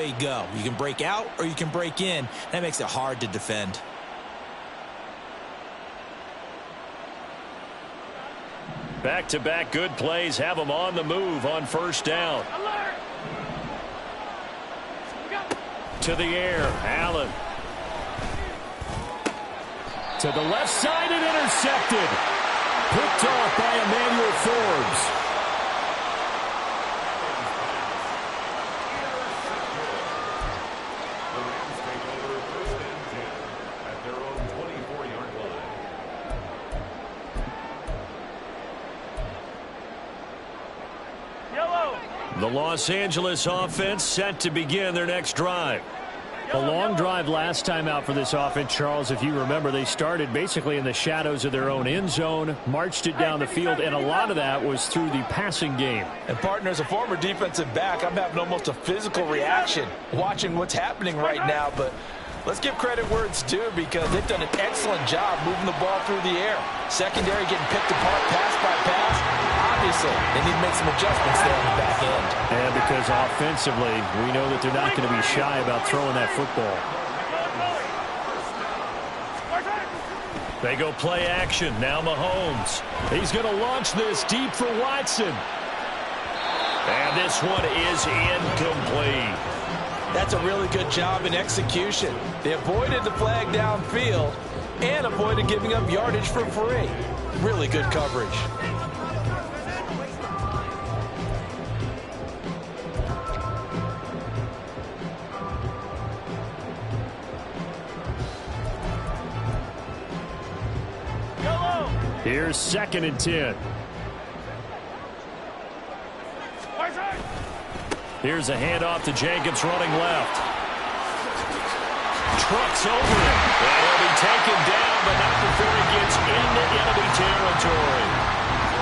you go. You can break out or you can break in. That makes it hard to defend. Back-to-back good plays have them on the move on first down. To the air, Allen. To the left side and intercepted. Picked off by Emmanuel Forbes. The Los Angeles offense set to begin their next drive. A long drive last time out for this offense, Charles. If you remember, they started basically in the shadows of their own end zone, marched it down the field, and a lot of that was through the passing game. And partner, as a former defensive back, I'm having almost a physical reaction watching what's happening right now. But let's give credit where it's due, because they've done an excellent job moving the ball through the air. Secondary getting picked apart pass by pass. Obviously, they need to make some adjustments there on the back end. And because offensively, we know that they're not going to be shy about throwing that football. They go play action. Now Mahomes. He's going to launch this deep for Watson. And this one is incomplete. That's a really good job in execution. They avoided the flag downfield and avoided giving up yardage for free. Really good coverage. Here's 2nd and 10. Here's a handoff to Jacobs running left. Trucks over him. And he'll be taken down, but not before he gets into enemy territory.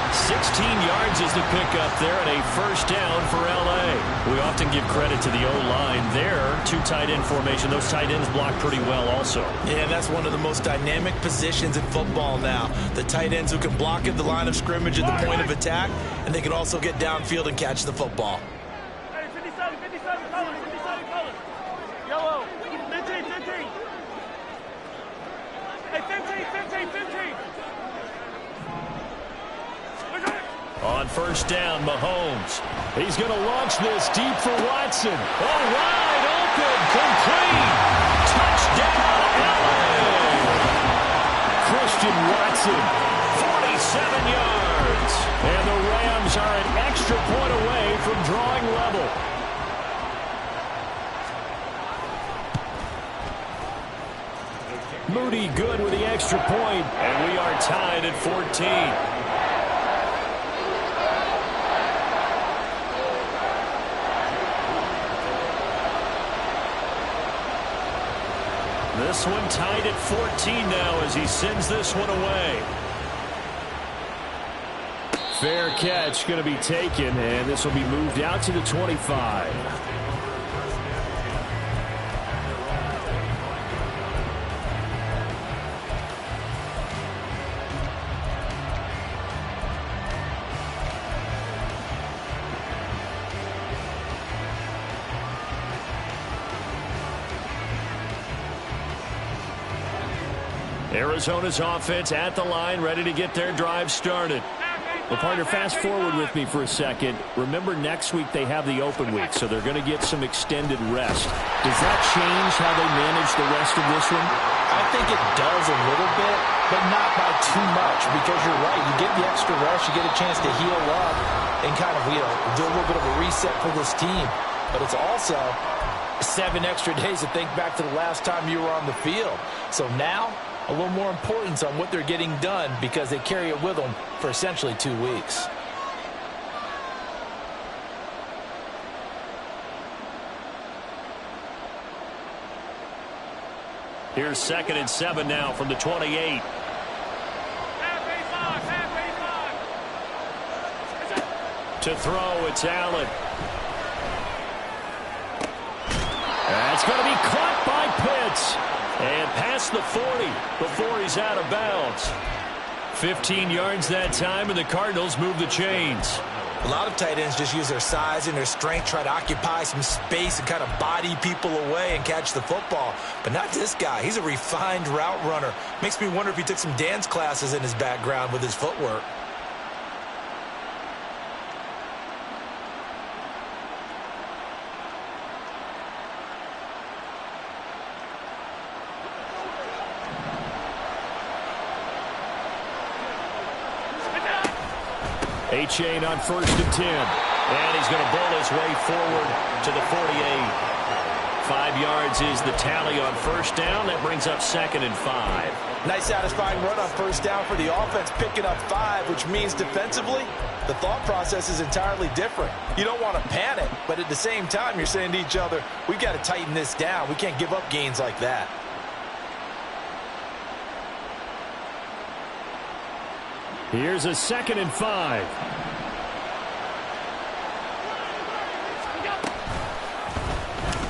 16 yards is the pickup there, and a first down for L.A. We often give credit to the O-line there. Two tight end formation. Those tight ends block pretty well also. Yeah, that's one of the most dynamic positions in football now. The tight ends who can block at the line of scrimmage at the point of attack, and they can also get downfield and catch the football. Hey, 57, 57 colors, 57 colors. Yellow, 15, 15. Hey, 15, 15, 15. On first down, Mahomes. He's going to launch this deep for Watson. Oh, wide open, complete. Touchdown, LA. Christian Watson, 47 yards. And the Rams are an extra point away from drawing level. Moody good with the extra point, and we are tied at 14. This one tied at 14 now as he sends this one away. Fair catch going to be taken, and this will be moved out to the 25. Arizona's offense at the line, ready to get their drive started. Well, partner, fast forward with me for a second. Remember, next week they have the open week, so they're going to get some extended rest. Does that change how they manage the rest of this one? I think it does a little bit, but not by too much, because you're right. You get the extra rest, you get a chance to heal up and kind of, do a little bit of a reset for this team. But it's also 7 extra days to think back to the last time you were on the field. So now, a little more importance on what they're getting done, because they carry it with them for essentially 2 weeks. Here's 2nd and 7 now from the 28. To throw, it's Allen. That's going to be caught by Pitts. And past the 40 before he's out of bounds. 15 yards that time, and the Cardinals move the chains. A lot of tight ends just use their size and their strength, try to occupy some space and kind of body people away and catch the football. But not this guy. He's a refined route runner. Makes me wonder if he took some dance classes in his background with his footwork. Mayne on 1st and 10. And he's going to bowl his way forward to the 48. 5 yards is the tally on 1st down. That brings up 2nd and 5. Nice satisfying run on 1st down for the offense, picking up 5, which means defensively, the thought process is entirely different. You don't want to panic, but at the same time, you're saying to each other, we've got to tighten this down. We can't give up gains like that. Here's a 2nd and 5.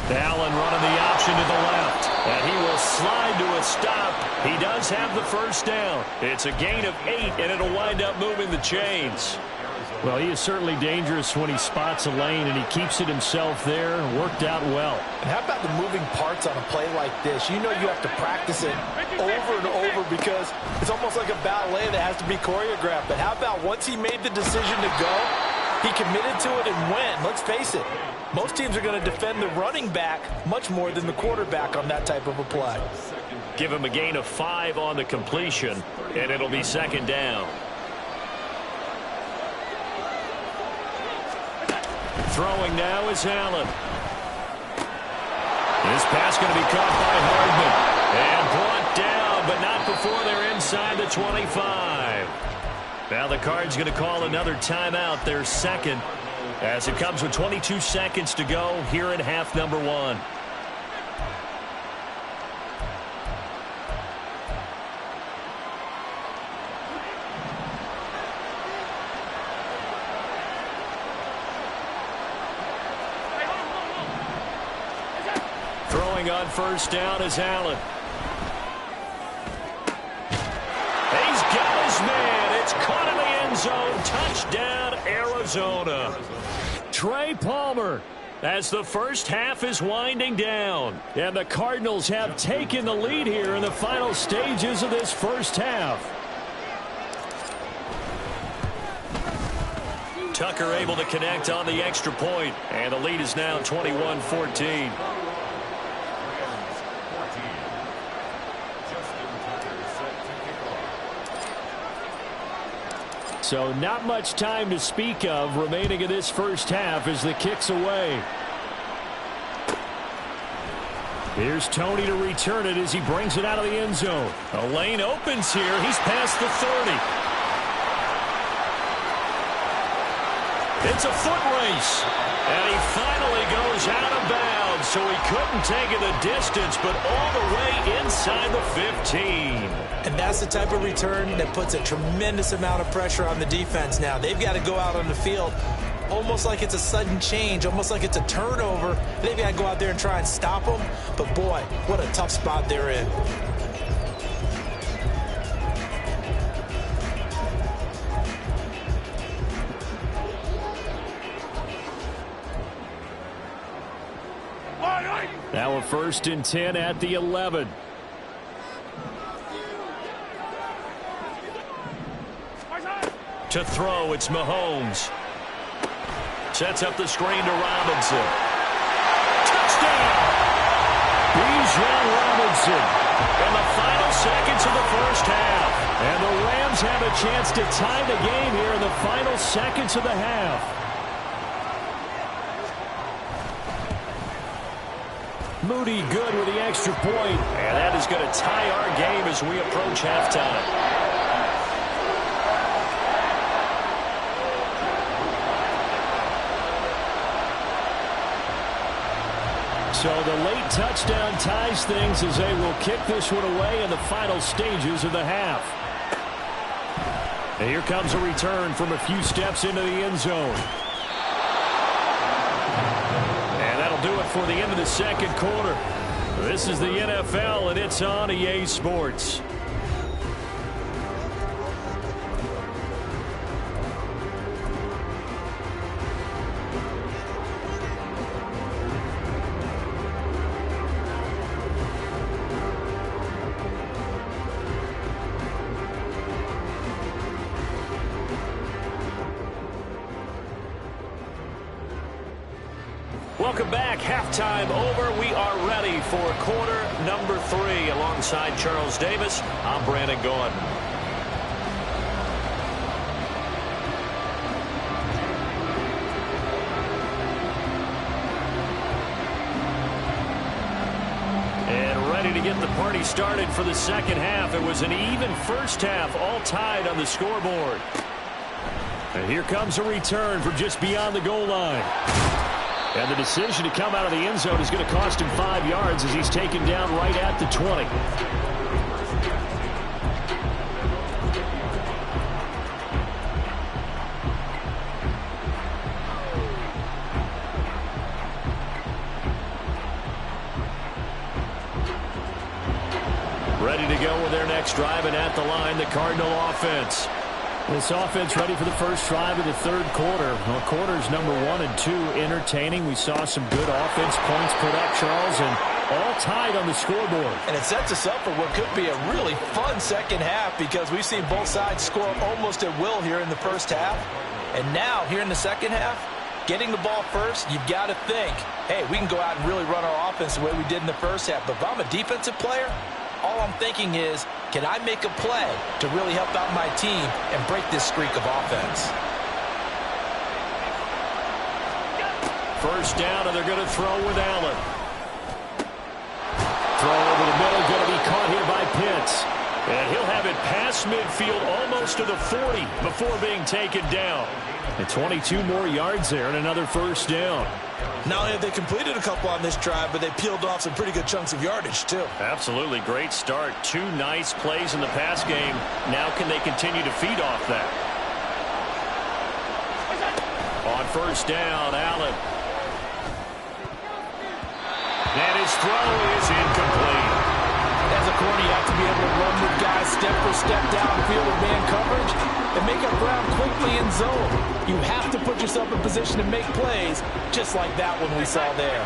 Allen running the option to the left. And he will slide to a stop. He does have the 1st down. It's a gain of 8, and it'll wind up moving the chains. Well, he is certainly dangerous when he spots a lane, and he keeps it himself there. Worked out well. And how about the moving parts on a play like this? You know you have to practice it over and over because it's almost like a ballet that has to be choreographed. But how about once he made the decision to go, he committed to it and went. Let's face it, most teams are going to defend the running back much more than the quarterback on that type of a play. Give him a gain of 5 on the completion, and it'll be 2nd down. Throwing now is Allen. This pass going to be caught by Hardman. And brought down, but not before they're inside the 25. Now the Cards going to call another timeout, their 2nd, as it comes with 22 seconds to go here in half number 1. Throwing on 1st down is Allen. He's got his man. It's caught in the end zone. Touchdown, Arizona. Trey Palmer, as the 1st half is winding down. And the Cardinals have taken the lead here in the final stages of this 1st half. Tucker able to connect on the extra point, and the lead is now 21-14. So not much time to speak of remaining in this 1st half as the kick's away. Here's Tony to return it as he brings it out of the end zone. A lane opens here. He's past the 30. It's a foot race. And he finally goes out of bounds, so he couldn't take it the distance, but all the way inside the 15. And that's the type of return that puts a tremendous amount of pressure on the defense now. They've got to go out on the field almost like it's a sudden change, almost like it's a turnover. They've got to go out there and try and stop them. But, boy, what a tough spot they're in. Now a 1st and 10 at the 11. To throw, it's Mahomes. Sets up the screen to Robinson. Touchdown! Bijan Robinson. In the final seconds of the 1st half. And the Rams have a chance to tie the game here in the final seconds of the half. Moody good with the extra point. And that is going to tie our game as we approach halftime. So the late touchdown ties things as they will kick this one away in the final stages of the half. And here comes a return from a few steps into the end zone. Do it for the end of the 2nd quarter. This is the NFL, and it's on EA Sports. Welcome back. Halftime over. We are ready for quarter number 3. Alongside Charles Davis, I'm Brandon Gordon. And ready to get the party started for the second half. It was an even first half, all tied on the scoreboard. And here comes a return from just beyond the goal line. And the decision to come out of the end zone is going to cost him 5 yards as he's taken down right at the 20. Ready to go with their next drive, and at the line, the Cardinal offense. This offense ready for the first drive of the third quarter. Well, quarters number 1 and 2 entertaining. We saw some good offense points put up, Charles, and all tied on the scoreboard. And it sets us up for what could be a really fun second half because we've seen both sides score almost at will here in the first half. And now, here in the second half, getting the ball first, you've got to think, hey, we can go out and really run our offense the way we did in the first half. But if I'm a defensive player, all I'm thinking is, can I make a play to really help out my team and break this streak of offense? First down, and they're going to throw with Allen. Throw over the middle, going to be caught here by Pitts. And he'll have it past midfield almost to the 40 before being taken down. And 22 more yards there and another first down. Not only have they completed a couple on this drive, but they peeled off some pretty good chunks of yardage, too. Absolutely. Great start. 2 nice plays in the pass game. Now can they continue to feed off that? On first down, Allen. And his throw is incomplete. As a corner, you have to be able to run with guys step for step downfield with man coverage and make up ground quickly in zone. You have to put yourself in position to make plays, just like that one we saw there.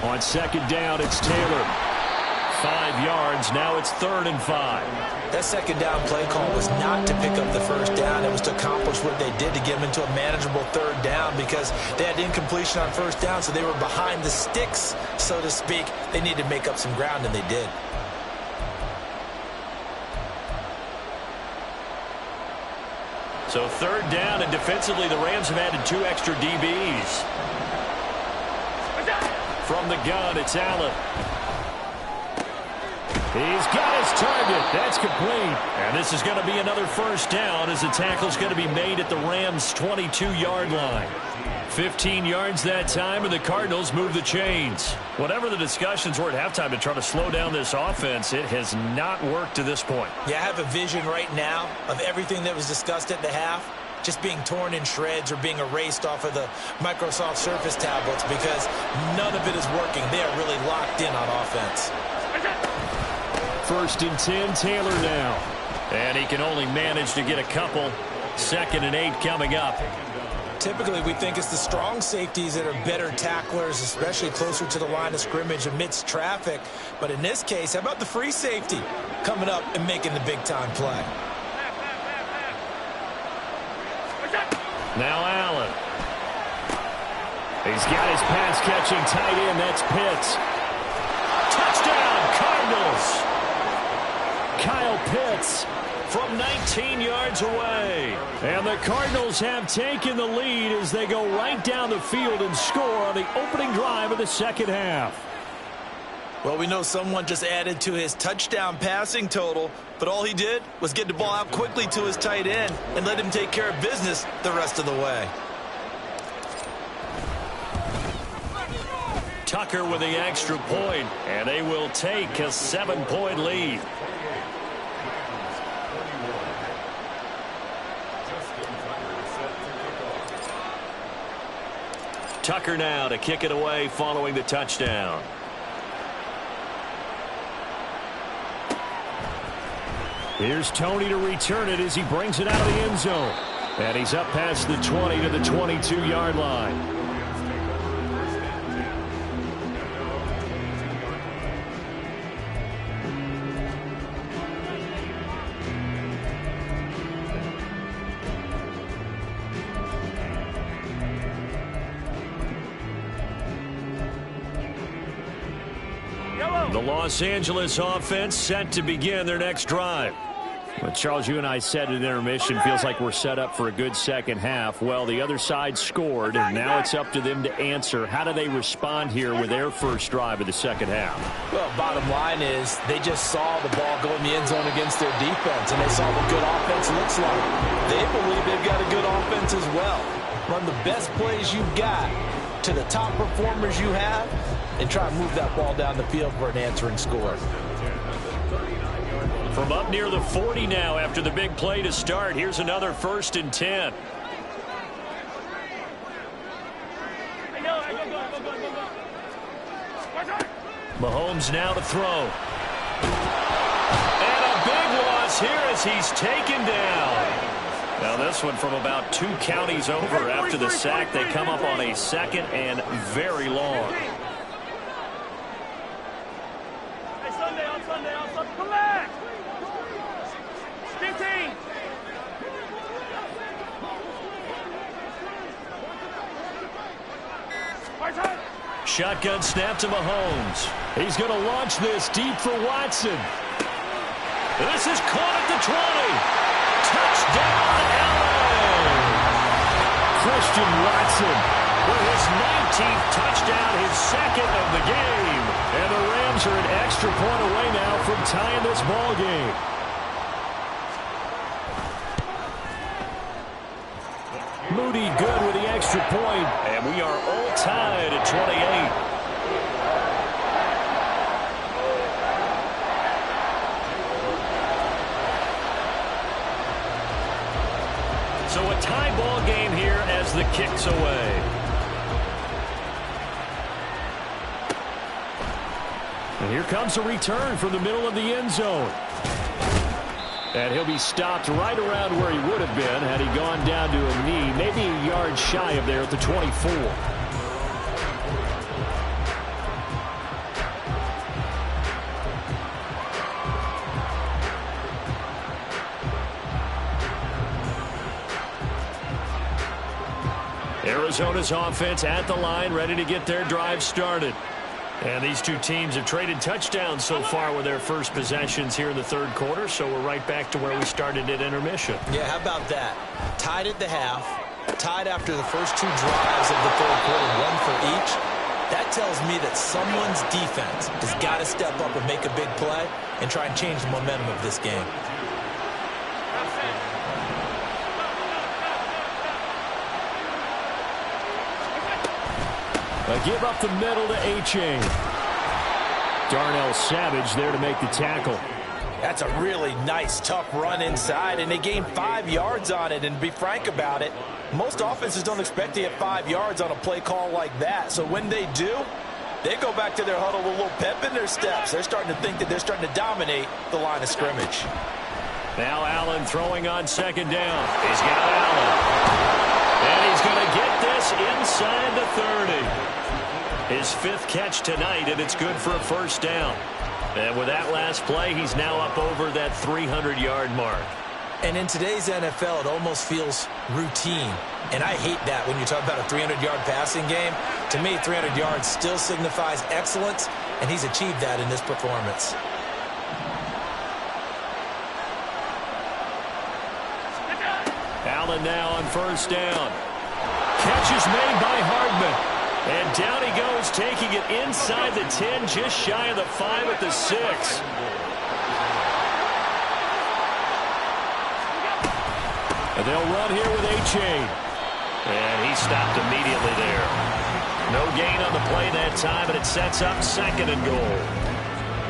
On second down, it's Taylor. 5 yards. Now it's 3rd and 5. That second down play call was not to pick up the first down. It was to accomplish what they did to get them into a manageable 3rd down because they had incompletion on first down, so they were behind the sticks, so to speak. They needed to make up some ground, and they did. So 3rd down, and defensively the Rams have added 2 extra DBs. From the gun, it's Allen. He's got his target. That's complete. And this is going to be another first down as the tackle's going to be made at the Rams' 22-yard line. 15 yards that time, and the Cardinals move the chains. Whatever the discussions were at halftime to try to slow down this offense, it has not worked to this point. Yeah, I have a vision right now of everything that was discussed at the half just being torn in shreds or being erased off of the Microsoft Surface tablets because none of it is working. They are really locked in on offense. 1st and 10, Taylor now. And he can only manage to get a couple. 2nd and 8 coming up. Typically, we think it's the strong safeties that are better tacklers, especially closer to the line of scrimmage amidst traffic. But in this case, how about the free safety coming up and making the big-time play? Now Allen. He's got his pass-catching tight end. That's Pitts. Touchdown, Cardinals. Kyle Pitts from 19 yards away. And the Cardinals have taken the lead as they go right down the field and score on the opening drive of the second half. Well, we know someone just added to his touchdown passing total, but all he did was get the ball out quickly to his tight end and let him take care of business the rest of the way. Tucker with the extra point, and they will take a 7-point lead. Tucker now to kick it away following the touchdown. Here's Tony to return it as he brings it out of the end zone. And he's up past the 20 to the 22-yard line. The Los Angeles offense set to begin their next drive. But Charles, you and I said at intermission, feels like we're set up for a good second half. Well, the other side scored, and now it's up to them to answer. How do they respond here with their first drive of the second half? Well, bottom line is they just saw the ball go in the end zone against their defense, and they saw what good offense looks like. They believe they've got a good offense as well. Run the best plays you've got to the top performers you have, and try and move that ball down the field for an answering score. From up near the 40 now after the big play to start. Here's another 1st and 10. Mahomes now to throw. And a big loss here as he's taken down. Now this one from about 2 counties over after the sack. They come up on a 2nd and very long. Hey, Sunday, on Sunday. Come back! Big team! Shotgun snap to Mahomes. He's going to launch this deep for Watson. This is caught at the 20. Touchdown, LA! Christian Watson with his 19th touchdown, his 2nd of the game. And the Rams are an extra point away now from tying this ball game. Moody good with the extra point, and we are all tied at 28. So a tie ball game here as the kick's away. And here comes a return from the middle of the end zone. And he'll be stopped right around where he would have been had he gone down to a knee, maybe a yard shy of there at the 24. Arizona's offense at the line, ready to get their drive started. And these two teams have traded touchdowns so far with their first possessions here in the third quarter, so we're right back to where we started at intermission. Yeah, how about that? Tied at the half, tied after the first 2 drives of the third quarter, 1 for each. That tells me that someone's defense has got to step up and make a big play and try and change the momentum of this game. A give up the middle to A-Chain. Darnell Savage there to make the tackle. That's a really nice, tough run inside, and they gained 5 yards on it. And to be frank about it, most offenses don't expect to get 5 yards on a play call like that. So when they do, they go back to their huddle with a little pep in their steps. They're starting to think that they're starting to dominate the line of scrimmage. Now Allen throwing on 2nd down. He's got Allen. And he's going to get this inside the 30. His 5th catch tonight, and it's good for a 1st down. And with that last play, he's now up over that 300-yard mark. And in today's NFL, it almost feels routine. And I hate that when you talk about a 300-yard passing game. To me, 300 yards still signifies excellence, and he's achieved that in this performance. Allen now on 1st down. Catch is made by Hardman. And down he goes, taking it inside the 10, just shy of the 5 at the 6. And they'll run here with A-Chain. And he stopped immediately there. No gain on the play that time, and it sets up 2nd and goal.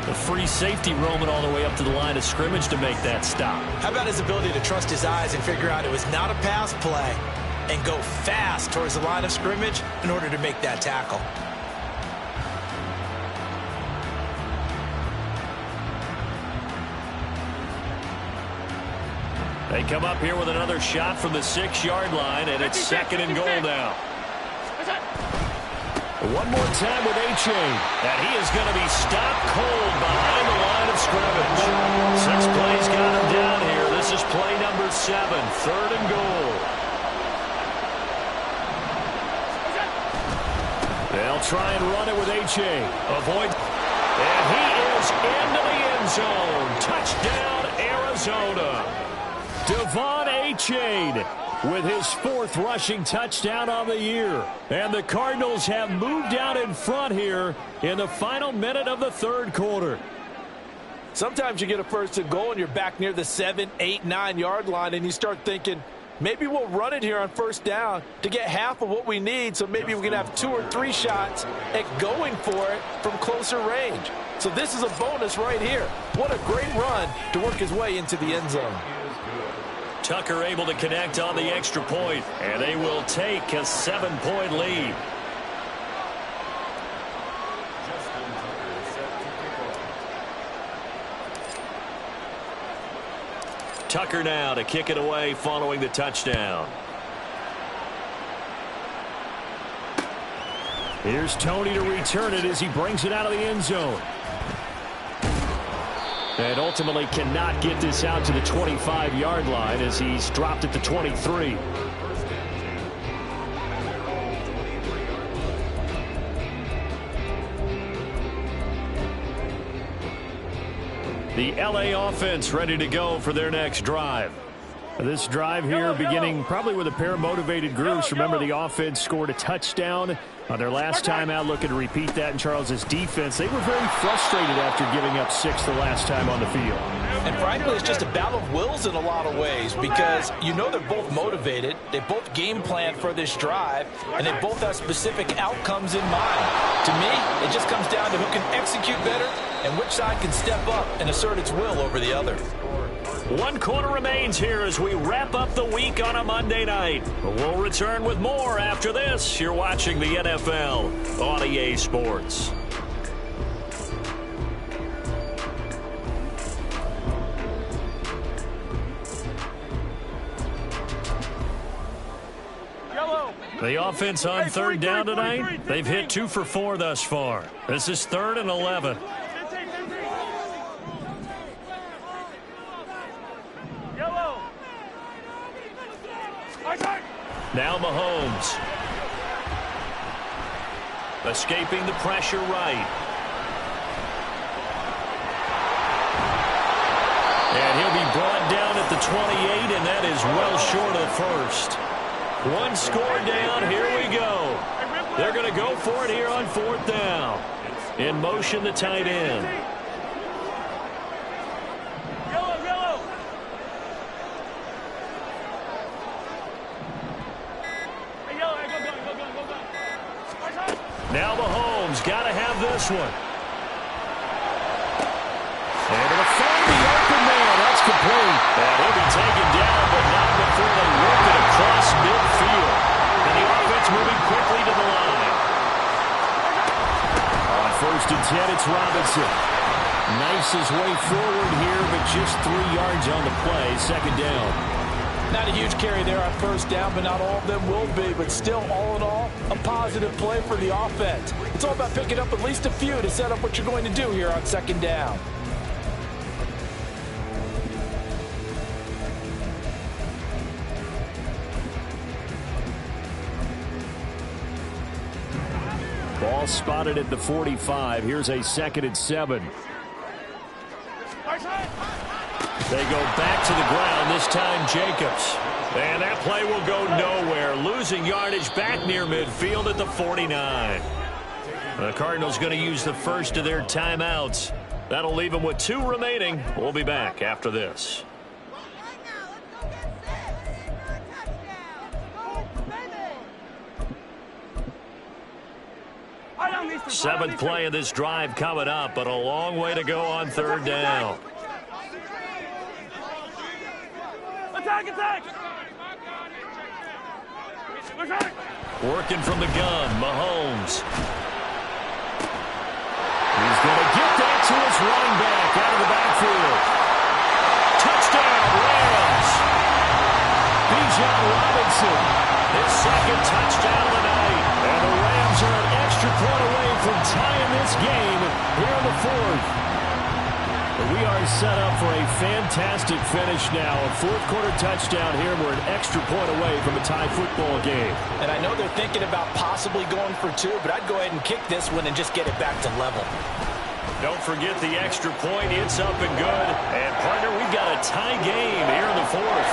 The free safety roaming all the way up to the line of scrimmage to make that stop. How about his ability to trust his eyes and figure out it was not a pass play and go fast towards the line of scrimmage in order to make that tackle? They come up here with another shot from the 6-yard line, and it's 2nd and goal now. One more time with A-Chain, and he is going to be stopped cold behind the line of scrimmage. 6 plays got him down here. This is play number 7, 3rd and goal. They'll try and run it with A-Chain. Avoid, and he goes into the end zone. Touchdown, Arizona. Devon Achane with his fourth rushing touchdown on the year. And the Cardinals have moved out in front here in the final minute of the third quarter. Sometimes you get a first and goal and you're back near the 7, 8, 9-yard line and you start thinking, maybe we'll run it here on first down to get half of what we need, so maybe we can have 2 or 3 shots at going for it from closer range. So this is a bonus right here. What a great run to work his way into the end zone. Tucker able to connect on the extra point, and they will take a 7-point lead. Tucker now to kick it away following the touchdown. Here's Tony to return it as he brings it out of the end zone. And ultimately cannot get this out to the 25-yard line as he's dropped at the 23. The LA offense ready to go for their next drive. This drive here beginning probably with a pair of motivated groups. Remember, the offense scored a touchdown on their last time out, looking to repeat that in Charles's defense. They were very frustrated after giving up 6 the last time on the field. And frankly, it's just a battle of wills in a lot of ways because you know they're both motivated. They both game plan for this drive, and they both have specific outcomes in mind. To me, it just comes down to who can execute better and which side can step up and assert its will over the other. 1 quarter remains here as we wrap up the week on a Monday night. We'll return with more after this. You're watching the NFL on EA Sports. The offense on third down tonight, they've hit 2 for 4 thus far. This is 3rd and 11. Now Mahomes. Escaping the pressure right. And he'll be brought down at the 28, and that is well short of first. 1 score down, here we go. They're going to go for it here on 4th down. In motion, the tight end. Now Mahomes got to have this one. Able to find the open man. That's complete. And he'll be taken down, but not before they work it across midfield. And the offense moving quickly to the line. On 1st and 10, it's Robinson. Knifes his way forward here, but just 3 yards on the play. 2nd down. Not a huge carry there on 1st down, but not all of them will be. But still, all in all, a positive play for the offense. It's all about picking up at least a few to set up what you're going to do here on 2nd down. Ball spotted at the 45. Here's a 2nd and 7. They go back to the ground, this time Jacobs. And that play will go nowhere. Losing yardage back near midfield at the 49. The Cardinals going to use the first of their timeouts. That'll leave them with 2 remaining. We'll be back after this. 7th play of this drive coming up, but a long way to go on 3rd down. Attack! Working from the gun, Mahomes. He's going to get that to his running back out of the backfield. Touchdown, Rams. Bijan Robinson, his 2nd touchdown of the night. And the Rams are an extra point away from tying this game here in the 4th. We are set up for a fantastic finish now. A 4th quarter touchdown here. We're an extra point away from a tie football game. And I know they're thinking about possibly going for 2, but I'd go ahead and kick this one and just get it back to level. Don't forget the extra point. It's up and good. And, partner, we've got a tie game here in the fourth.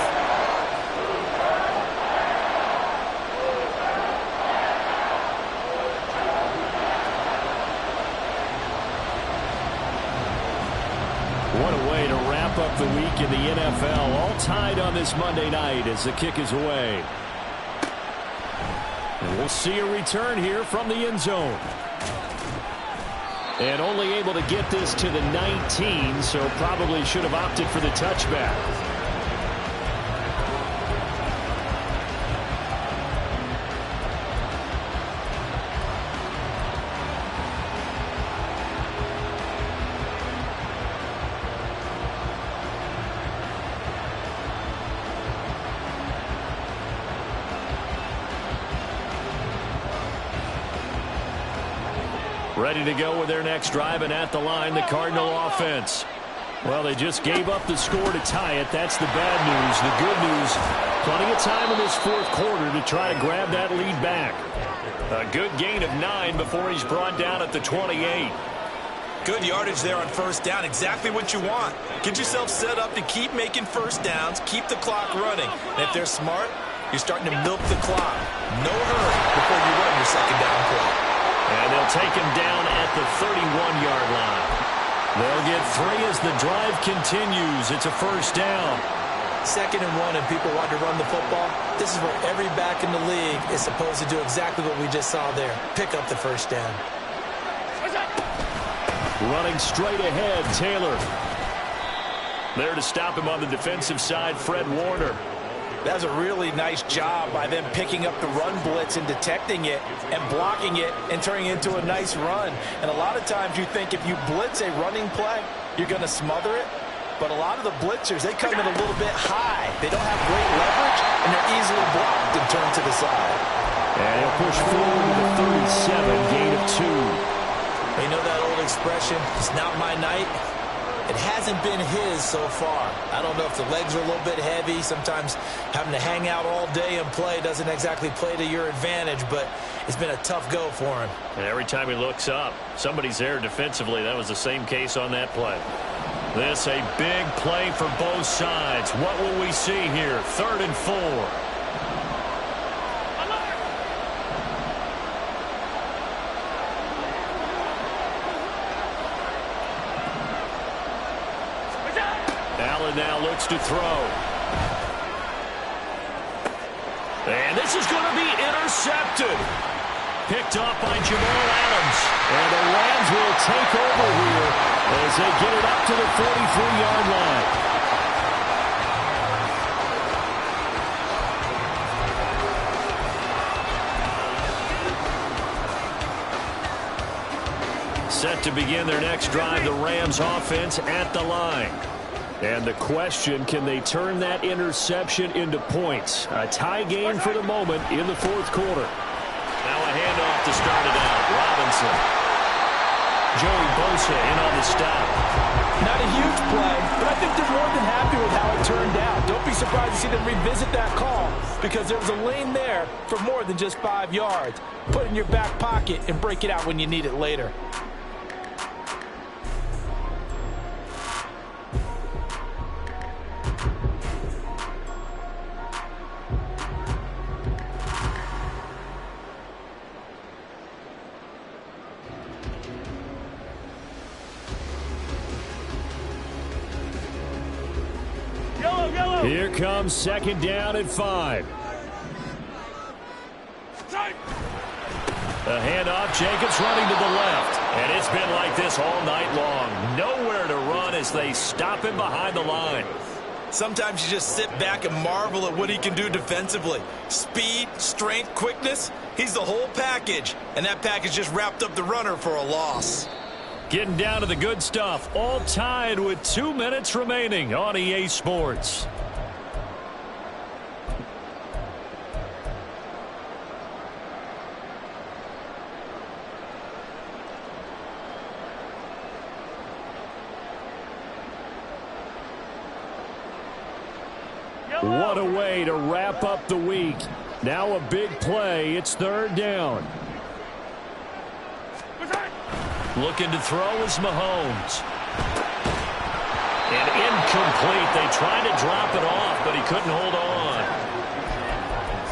What a way to wrap up the week in the NFL. All tied on this Monday night as the kick is away. And we'll see a return here from the end zone. And only able to get this to the 19, so probably should have opted for the touchback. Ready to go with their next drive, and at the line, the Cardinal offense. Well, they just gave up the score to tie it. That's the bad news. The good news, plenty of time in this fourth quarter to try to grab that lead back. A good gain of 9 before he's brought down at the 28. Good yardage there on first down. Exactly what you want. Get yourself set up to keep making first downs, keep the clock running. And if they're smart, you're starting to milk the clock. No hurry before you run your second down play. And they'll take him down at the 31-yard line. They'll get 3 as the drive continues. It's a first down. 2nd and 1, and people want to run the football. This is where every back in the league is supposed to do exactly what we just saw there. Pick up the first down. Running straight ahead, Taylor. There to stop him on the defensive side, Fred Warner. That was a really nice job by them picking up the run blitz and detecting it and blocking it and turning it into a nice run. And a lot of times you think if you blitz a running play, you're going to smother it. But a lot of the blitzers, they come in a little bit high. They don't have great leverage, and they're easily blocked and turned to the side. And he'll push forward to the 37, gain of 2. You know that old expression, it's not my night? It hasn't been his so far. I don't know if the legs are a little bit heavy. Sometimes having to hang out all day and play doesn't exactly play to your advantage, but it's been a tough go for him. And every time he looks up, somebody's there defensively. That was the same case on that play. This a big play for both sides. What will we see here? 3rd and 4. Allen now looks to throw. And this is going to be intercepted. Picked off by Jamal Adams. And the Rams will take over here as they get it up to the 43-yard line. Set to begin their next drive, the Rams offense at the line. And the question, can they turn that interception into points? A tie game for the moment in the fourth quarter. Now a handoff to start it out. Robinson. Joey Bosa in on the stop. Not a huge play, but I think they're more than happy with how it turned out. Don't be surprised to see them revisit that call because there was a lane there for more than just 5 yards. Put it in your back pocket and break it out when you need it later. Here comes 2nd down at 5. The handoff, Jacobs running to the left. And it's been like this all night long. Nowhere to run as they stop him behind the line. Sometimes you just sit back and marvel at what he can do defensively. Speed, strength, quickness, he's the whole package. And that package just wrapped up the runner for a loss. Getting down to the good stuff. All tied with 2 minutes remaining on EA Sports. What a way to wrap up the week. Now a big play. It's 3rd down. Looking to throw is Mahomes. And incomplete. They tried to drop it off, but he couldn't hold on.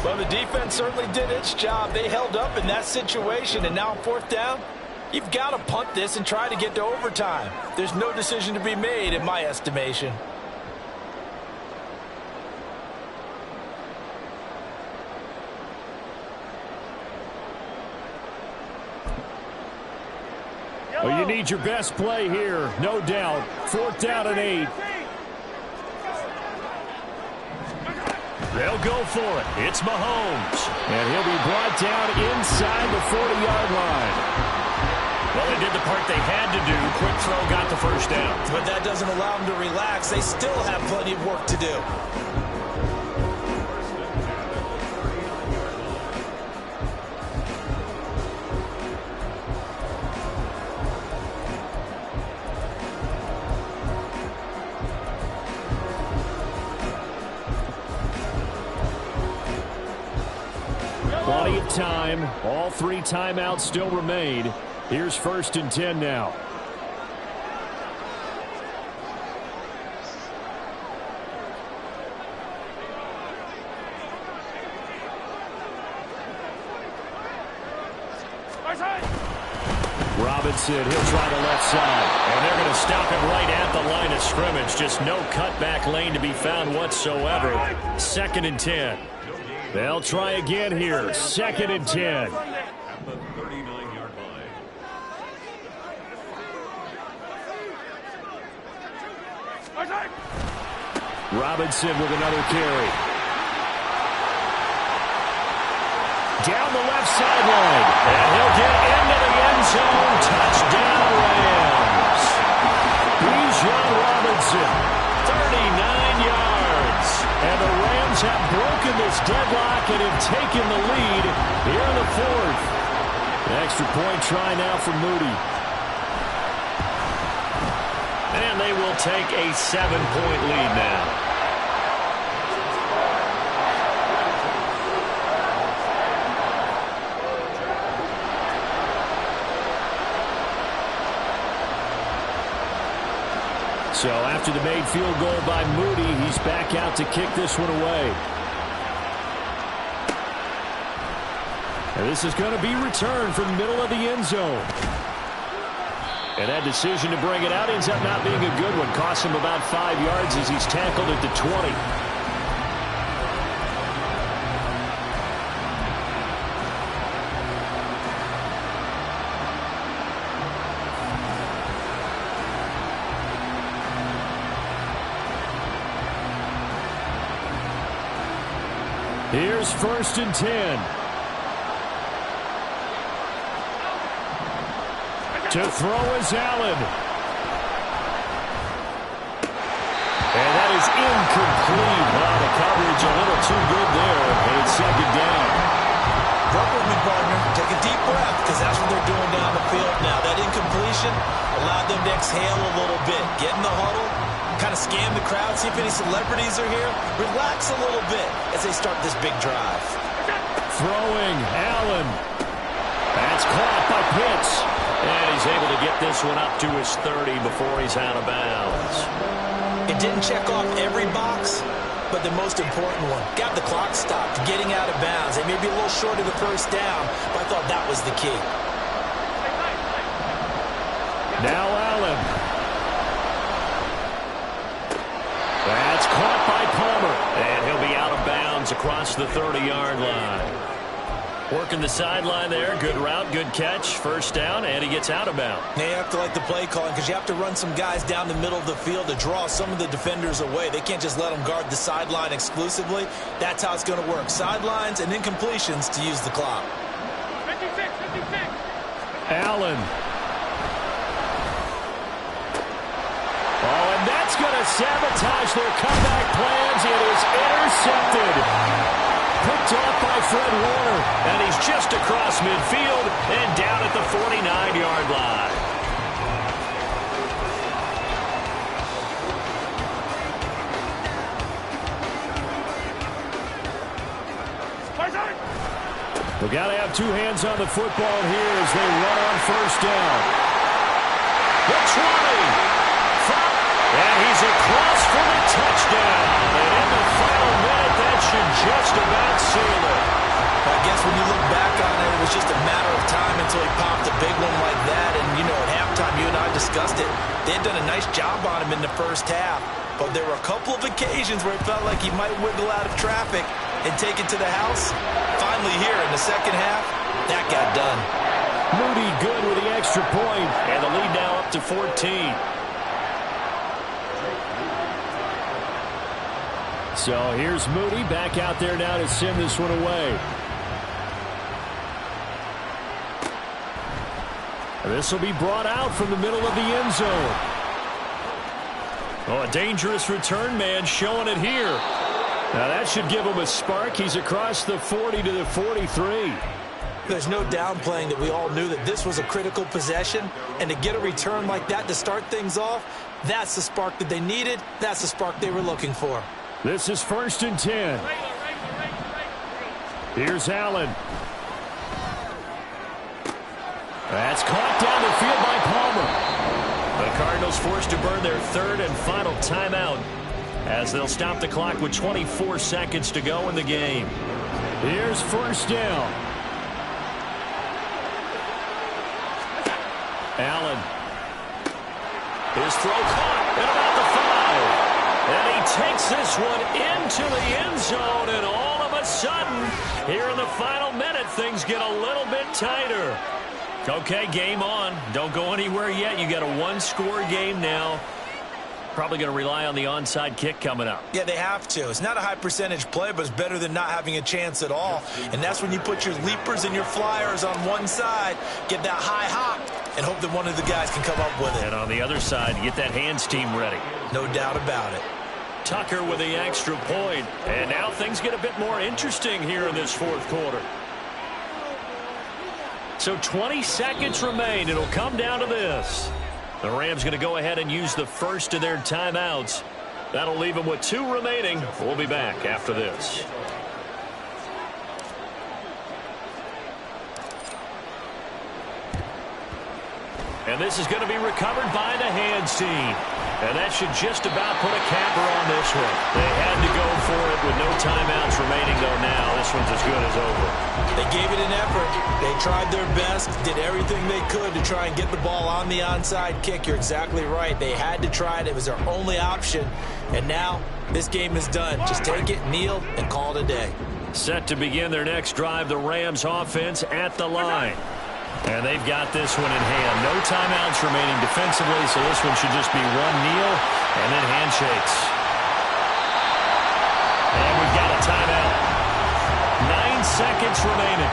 Well, the defense certainly did its job. They held up in that situation, and now on fourth down, you've got to punt this and try to get to overtime. There's no decision to be made in my estimation. Well, you need your best play here, no doubt. Fourth down and 8. They'll go for it. It's Mahomes. And he'll be brought down inside the 40-yard line. Well, they did the part they had to do. Quick throw got the first down. But that doesn't allow them to relax. They still have plenty of work to do. Plenty of time. All 3 timeouts still remain. Here's 1st and 10 now. Robinson, he'll try the left side. And they're going to stop it right at the line of scrimmage. Just no cutback lane to be found whatsoever. 2nd and 10. They'll try again here. 2nd and 10. At the 39-yard line. Robinson with another carry. Down the left sideline. And he'll get into the end zone. Touchdown, Rams. Bijan Robinson, 39 yards. And the Rams have broken this deadlock and have taken the lead here in the 4th. An extra point try now for Moody. And they will take a 7-point lead now. So after the made field goal by Moody, he's back out to kick this one away. And this is going to be returned from the middle of the end zone. And that decision to bring it out ends up not being a good one. Cost him about 5 yards as he's tackled at the 20. Here's 1st and 10. To throw is Allen. And that is incomplete. Wow, the coverage a little too good there. And it's 2nd down. Work with me, partner. Take a deep breath, because that's what they're doing down the field now. That incompletion allowed them to exhale a little bit. Get in the huddle, kind of scan the crowd, see if any celebrities are here. Relax a little bit as they start this big drive. Throwing, Allen. That's caught by Pitts. And he's able to get this one up to his 30 before he's out of bounds. It didn't check off every box, but the most important one. Got the clock stopped, getting out of bounds. They may be a little short of the first down, but I thought that was the key. Now Allen. That's caught by Palmer. And he'll be out of bounds across the 30-yard line. Working the sideline there. Good route, good catch. 1st down, and he gets out of bounds. Now you have to like the play calling, because you have to run some guys down the middle of the field to draw some of the defenders away. They can't just let them guard the sideline exclusively. That's how it's going to work. Sidelines and incompletions to use the clock. 56. Allen. Oh, and that's going to sabotage their comeback plans. It is intercepted. Picked off by Fred Warner. And he's just across midfield and down at the 49-yard line. We've got to have 2 hands on the football here as they run on 1st down. The 20. And he's across for the touchdown. And in the final minute, that should just about seal it. I guess when you look back on it, it was just a matter of time until he popped a big one like that. And, you know, at halftime, you and I discussed it. They had done a nice job on him in the first half. But there were a couple of occasions where it felt like he might wiggle out of traffic and take it to the house. Finally here in the second half, that got done. Moody good with the extra point. And the lead now up to 14. So here's Moody back out there now to send this one away. This will be brought out from the middle of the end zone. Oh, a dangerous return man showing it here. Now that should give him a spark. He's across the 40 to the 43. There's no downplaying that we all knew that this was a critical possession. And to get a return like that to start things off, that's the spark that they needed. That's the spark they were looking for. This is 1st and 10. Here's Allen. That's caught down the field by Palmer. The Cardinals forced to burn their third and final timeout as they'll stop the clock with 24 seconds to go in the game. Here's 1st down. Allen. His throw caught at about the 5. And he takes this one into the end zone, and all of a sudden, here in the final minute, things get a little bit tighter. Okay, game on. Don't go anywhere yet. You got a one-score game now. Probably going to rely on the onside kick coming up. Yeah, they have to. It's not a high-percentage play, but it's better than not having a chance at all. And that's when you put your leapers and your flyers on one side, get that high hop, and hope that one of the guys can come up with it. And on the other side, get that hands team ready. No doubt about it. Tucker with the extra point. And now things get a bit more interesting here in this fourth quarter. So 20 seconds remain. It'll come down to this. The Rams going to go ahead and use the first of their timeouts. That'll leave them with 2 remaining. We'll be back after this. And this is going to be recovered by the hands team. And that should just about put a capper on this one. They had to go for it with no timeouts remaining, though, now. This one's as good as over. They gave it an effort. They tried their best, did everything they could to try and get the ball on the onside kick. You're exactly right. They had to try it. It was their only option. And now this game is done. Just take it, kneel, and call it a day. Set to begin their next drive, the Rams offense at the line. And they've got this one in hand. No timeouts remaining defensively, so this one should just be one kneel and then handshakes. And we've got a timeout. 9 seconds remaining.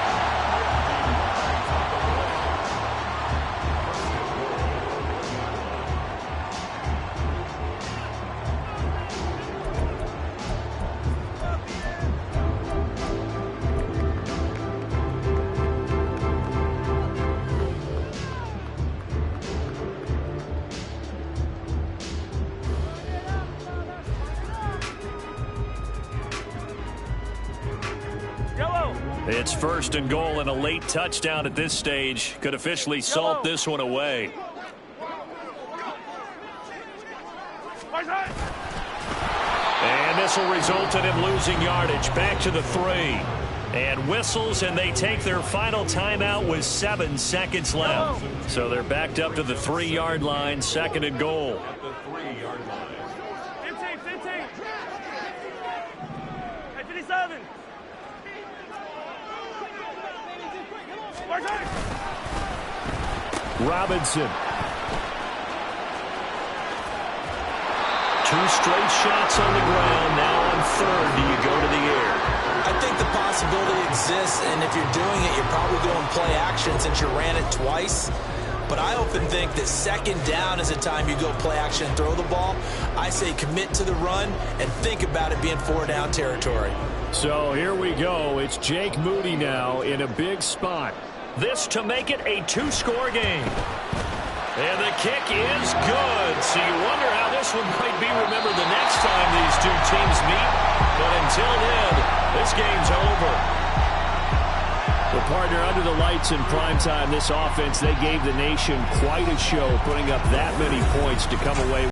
It's 1st and goal, and a late touchdown at this stage could officially salt this one away. And this will result in him losing yardage. Back to the 3. And whistles, and they take their final timeout with 7 seconds left. So they're backed up to the 3-yard line, 2nd and goal. At the 3-yard line. 15, 15. Hey, 57. Robinson. 2 straight shots on the ground. Now on 3rd, do you go to the air? I think the possibility exists, and if you're doing it, you're probably going play action since you ran it twice. But I often think that 2nd down is a time you go play action and throw the ball. I say commit to the run and think about it being 4-down territory. So here we go. It's Jake Moody now in a big spot. This to make it a 2-score game. And the kick is good. So you wonder how this one might be remembered the next time these two teams meet. But until then, this game's over. Well, partner, under the lights in primetime, this offense, they gave the nation quite a show, putting up that many points to come away